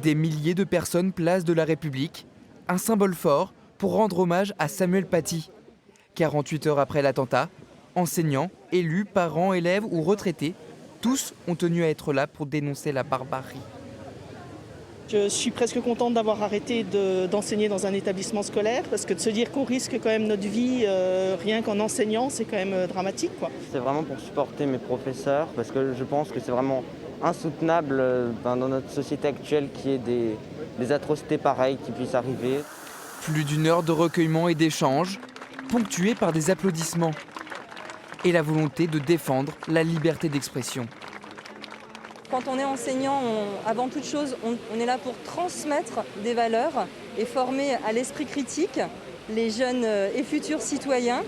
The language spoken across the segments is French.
Des milliers de personnes place de la République, un symbole fort pour rendre hommage à Samuel Paty. 48 heures après l'attentat, enseignants, élus, parents, élèves ou retraités, tous ont tenu à être là pour dénoncer la barbarie. Je suis presque contente d'avoir arrêté d'enseigner dans un établissement scolaire parce que de se dire qu'on risque quand même notre vie rien qu'en enseignant, c'est quand même dramatique, quoi. C'est vraiment pour supporter mes professeurs parce que je pense que c'est vraiment insoutenable dans notre société actuelle qu'il y ait des atrocités pareilles qui puissent arriver. Plus d'une heure de recueillement et d'échange, ponctués par des applaudissements et la volonté de défendre la liberté d'expression. Quand on est enseignant, avant toute chose, on est là pour transmettre des valeurs et former à l'esprit critique les jeunes et futurs citoyens.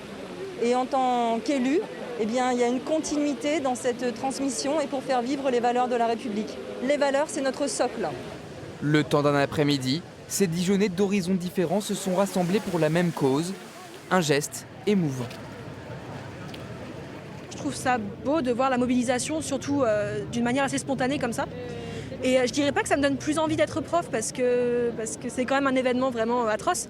Et en tant qu'élu, eh bien, il y a une continuité dans cette transmission et pour faire vivre les valeurs de la République. Les valeurs, c'est notre socle. Le temps d'un après-midi, ces Dijonnais d'horizons différents se sont rassemblés pour la même cause, un geste émouvant. Je trouve ça beau de voir la mobilisation, surtout d'une manière assez spontanée comme ça. Et je dirais pas que ça me donne plus envie d'être prof parce que c'est quand même un événement vraiment atroce.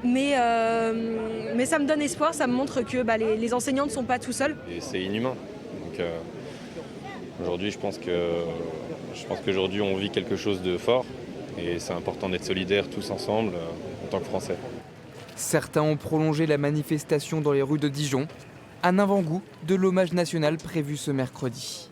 Mais ça me donne espoir, ça me montre que les enseignants ne sont pas tout seuls. Et c'est inhumain. Donc aujourd'hui, je pense qu'aujourd'hui on vit quelque chose de fort et c'est important d'être solidaires tous ensemble en tant que Français. Certains ont prolongé la manifestation dans les rues de Dijon, un avant-goût de l'hommage national prévu ce mercredi.